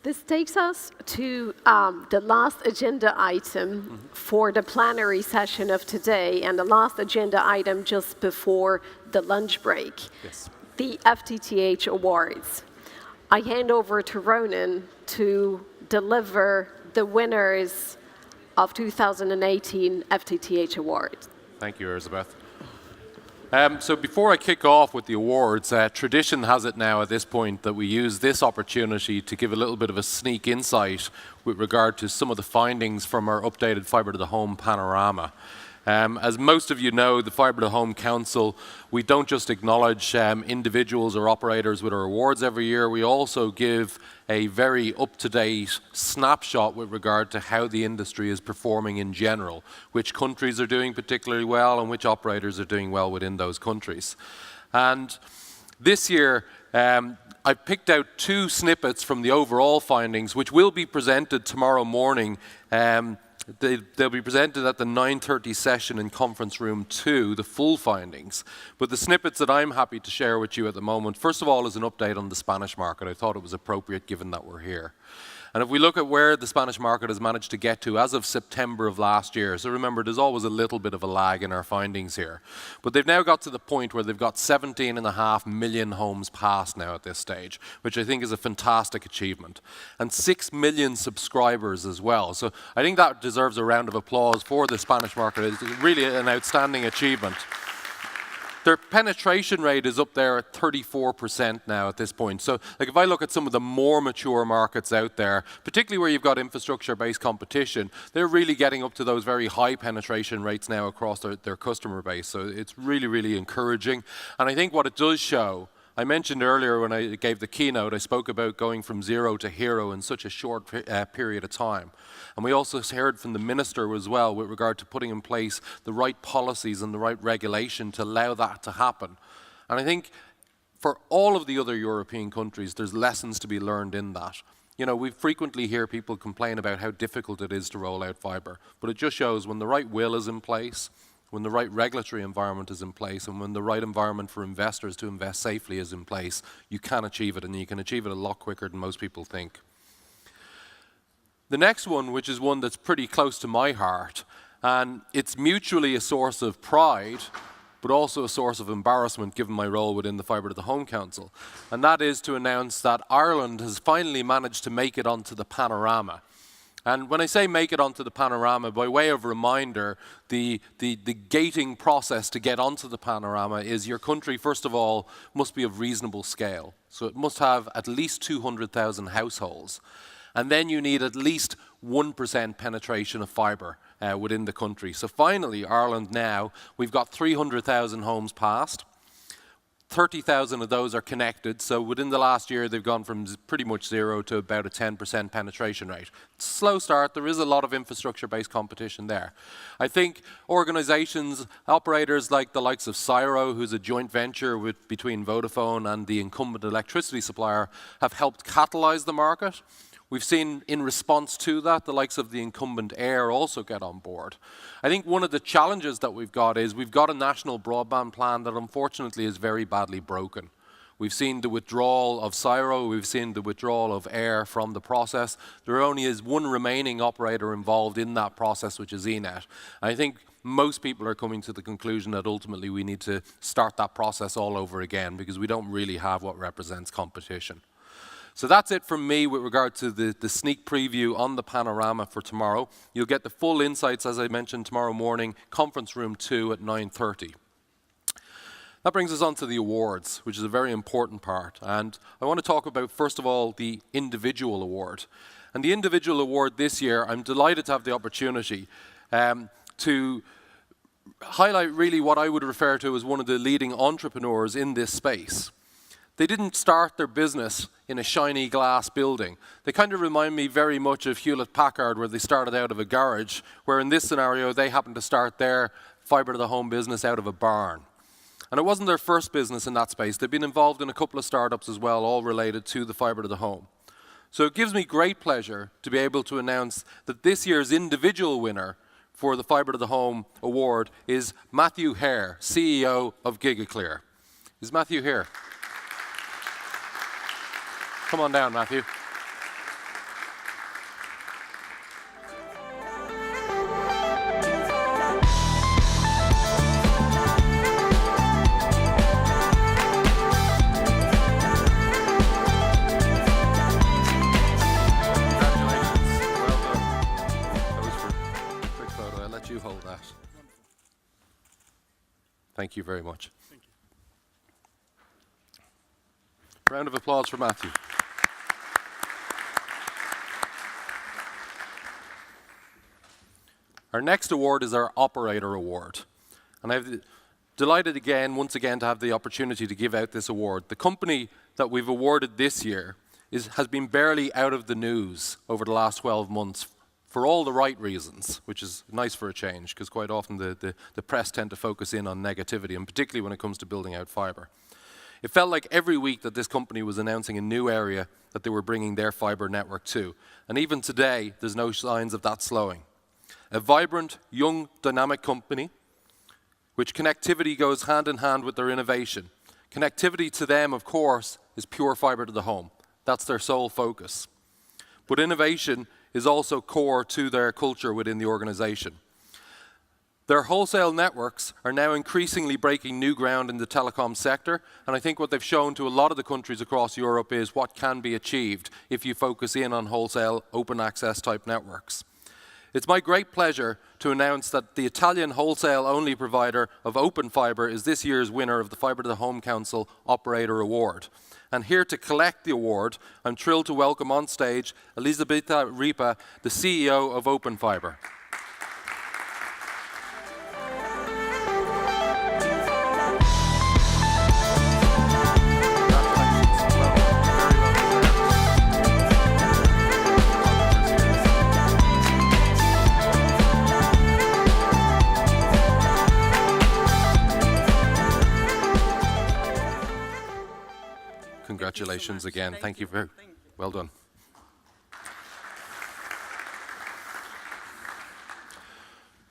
This takes us to the last agenda item for the plenary session of today, and the last agenda item just before the lunch break, Yes. the FTTH awards. I hand over to Ronan to deliver the winners of 2018 FTTH awards. Thank you, Elizabeth. So before I kick off with the awards, tradition has it now at this point that we use this opportunity to give a little bit of a sneak insight with regard to some of the findings from our updated Fibre to the Home panorama. As most of you know, the Fibre to the Home Council, we don't just acknowledge individuals or operators with our awards every year, we also give a very up-to-date snapshot with regard to how the industry is performing in general, which countries are doing particularly well and which operators are doing well within those countries. And this year, I've picked out two snippets from the overall findings, which will be presented tomorrow morning. They'll be presented at the 9:30 session in Conference Room 2, the full findings. But the snippets that I'm happy to share with you at the moment, first of all, is an update on the Spanish market. I thought it was appropriate given that we're here. And if we look at where the Spanish market has managed to get to as of September of last year, so remember there's always a little bit of a lag in our findings here, but they've now got to the point where they've got 17.5 million homes passed now at this stage, which I think is a fantastic achievement, and 6 million subscribers as well. So I think that deserves a round of applause for the Spanish market. It's really an outstanding achievement. Their penetration rate is up there at 34% now at this point. So like if I look at some of the more mature markets out there, particularly where you've got infrastructure-based competition, they're really getting up to those very high penetration rates now across their customer base. So it's really, really encouraging. And I think what it does show, I mentioned earlier when I gave the keynote, I spoke about going from zero to hero in such a short period of time. And we also heard from the minister as well with regard to putting in place the right policies and the right regulation to allow that to happen. And I think for all of the other European countries, there's lessons to be learned in that. You know, we frequently hear people complain about how difficult it is to roll out fibre, but it just shows when the right will is in place, when the right regulatory environment is in place, and when the right environment for investors to invest safely is in place, you can achieve it, and you can achieve it a lot quicker than most people think. The next one, which is one that's pretty close to my heart, and it's mutually a source of pride, but also a source of embarrassment given my role within the Fibre to the Home Council, and that is to announce that Ireland has finally managed to make it onto the panorama. And when I say make it onto the panorama, by way of reminder, the gating process to get onto the panorama is your country, first of all, must be of reasonable scale. So it must have at least 200,000 households. And then you need at least 1% penetration of fibre within the country. So finally, Ireland now, we've got 300,000 homes passed. 30,000 of those are connected, so within the last year they've gone from pretty much zero to about a 10% penetration rate. It's a slow start, there is a lot of infrastructure-based competition there. I think organizations, operators like the likes of Syro, who's a joint venture between Vodafone and the incumbent electricity supplier, have helped catalyze the market. We've seen in response to that, the likes of the incumbent Air also get on board. I think one of the challenges that we've got is we've got a national broadband plan that unfortunately is very badly broken. We've seen the withdrawal of Syro, we've seen the withdrawal of Air from the process. There only is one remaining operator involved in that process, which is ENET. I think most people are coming to the conclusion that ultimately we need to start that process all over again because we don't really have what represents competition. So that's it from me with regard to the sneak preview on the panorama for tomorrow. You'll get the full insights, as I mentioned, tomorrow morning, Conference Room 2 at 9:30. That brings us on to the awards, which is a very important part. And I want to talk about, first of all, the individual award. And the individual award this year, I'm delighted to have the opportunity to highlight really what I would refer to as one of the leading entrepreneurs in this space. They didn't start their business in a shiny glass building. They kind of remind me very much of Hewlett-Packard, where they started out of a garage, where in this scenario, they happened to start their Fibre to the Home business out of a barn. And it wasn't their first business in that space. They've been involved in a couple of startups as well, all related to the Fibre to the Home. So it gives me great pleasure to be able to announce that this year's individual winner for the Fibre to the Home award is Matthew Hare, CEO of GigaClear. Is Matthew here? Come on down, Matthew. you very much. Thank you. Round of applause for Matthew. Our next award is our Operator Award. And I'm delighted once again, to have the opportunity to give out this award. The company that we've awarded this year has been barely out of the news over the last 12 months for all the right reasons, which is nice for a change, because quite often the press tend to focus in on negativity, and particularly when it comes to building out fibre. It felt like every week that this company was announcing a new area that they were bringing their fibre network to. And even today, there's no signs of that slowing. A vibrant, young, dynamic company, which connectivity goes hand in hand with their innovation. Connectivity to them, of course, is pure fibre to the home. That's their sole focus. But innovation is also core to their culture within the organization. Their wholesale networks are now increasingly breaking new ground in the telecom sector, and I think what they've shown to a lot of the countries across Europe is what can be achieved if you focus in on wholesale open access type networks. It's my great pleasure to announce that the Italian wholesale-only provider of open fibre is this year's winner of the Fibre to the Home Council Operator Award. And here to collect the award, I'm thrilled to welcome on stage Elisabetta Ripa, the CEO of Open Fibre. Congratulations again. Thank you very well done.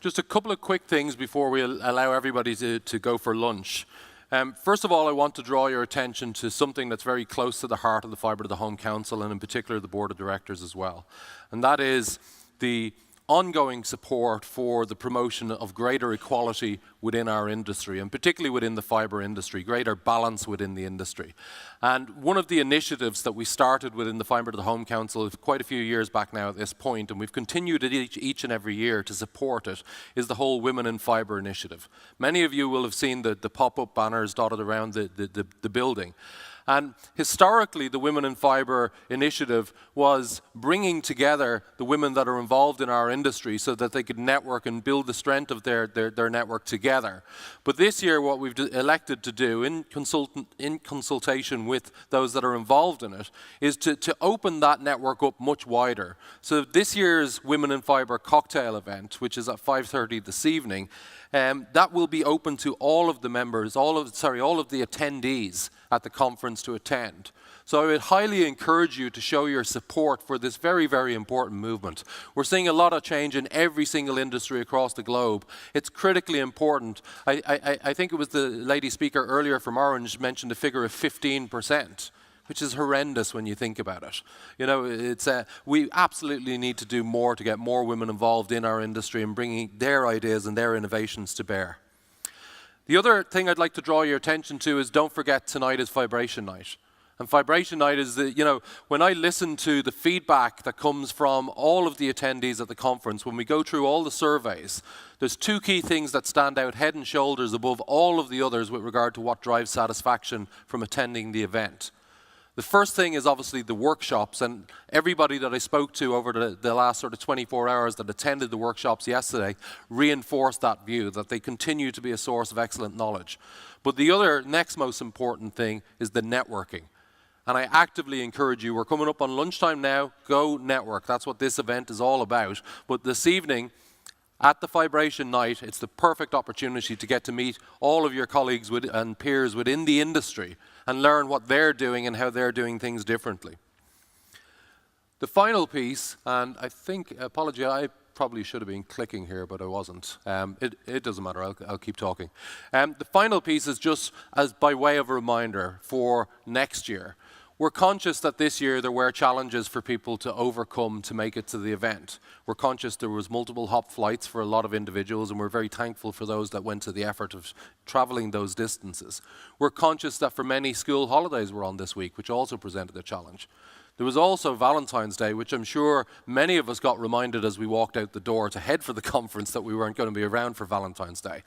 Just a couple of quick things before we allow everybody to go for lunch. First of all, I want to draw your attention to something that's very close to the heart of the Fibre to the Home Council, and in particular the Board of Directors as well. And that is the ongoing support for the promotion of greater equality within our industry, and particularly within the fibre industry, greater balance within the industry. And one of the initiatives that we started within the Fibre to the Home Council quite a few years back now at this point, and we've continued it each and every year to support it, is the whole Women in Fibre initiative. Many of you will have seen the pop-up banners dotted around the building. And historically, the Women in Fibre initiative was bringing together the women that are involved in our industry so that they could network and build the strength of their network together. But this year, what we've elected to do in consultation with those that are involved in it is to open that network up much wider. So this year's Women in Fibre cocktail event, which is at 5:30 this evening, that will be open to all of the members, all of the attendees at the conference to attend. So I would highly encourage you to show your support for this very, very important movement. We're seeing a lot of change in every single industry across the globe. It's critically important. I think it was the lady speaker earlier from Orange mentioned a figure of 15%. Which is horrendous when you think about it. You know, we absolutely need to do more to get more women involved in our industry and bringing their ideas and their innovations to bear. The other thing I'd like to draw your attention to is don't forget tonight is Vibration Night. And Vibration Night is, when I listen to the feedback that comes from all of the attendees at the conference, when we go through all the surveys, there's two key things that stand out head and shoulders above all of the others with regard to what drives satisfaction from attending the event. The first thing is obviously the workshops, and everybody that I spoke to over the last sort of 24 hours that attended the workshops yesterday reinforced that view, that they continue to be a source of excellent knowledge. But the other next most important thing is the networking. And I actively encourage you, we're coming up on lunchtime now, go network. That's what this event is all about. But this evening, at the Vibration Night, it's the perfect opportunity to get to meet all of your colleagues and peers within the industry and learn what they're doing and how they're doing things differently. The final piece, and I probably should have been clicking here, but I wasn't. It doesn't matter, I'll keep talking. The final piece is just as by way of a reminder for next year. We're conscious that this year there were challenges for people to overcome to make it to the event. We're conscious there was multiple hop flights for a lot of individuals, and we're very thankful for those that went to the effort of traveling those distances. We're conscious that for many school holidays were on this week, which also presented a challenge. There was also Valentine's Day, which I'm sure many of us got reminded as we walked out the door to head for the conference that we weren't going to be around for Valentine's Day.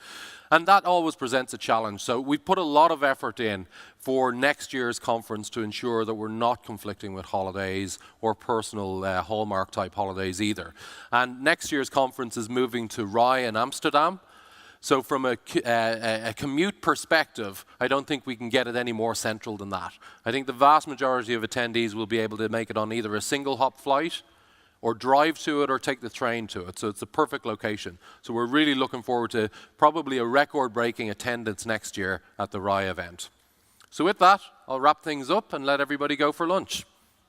And that always presents a challenge. So we put a lot of effort in for next year's conference to ensure that we're not conflicting with holidays or personal Hallmark type holidays either. And next year's conference is moving to Rye in Amsterdam. So from a commute perspective, I don't think we can get it any more central than that. I think the vast majority of attendees will be able to make it on either a single hop flight or drive to it or take the train to it. So it's a perfect location. So we're really looking forward to probably a record-breaking attendance next year at the Rye event. So with that, I'll wrap things up and let everybody go for lunch.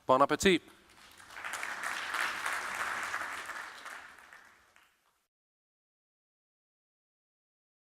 Bon appetit.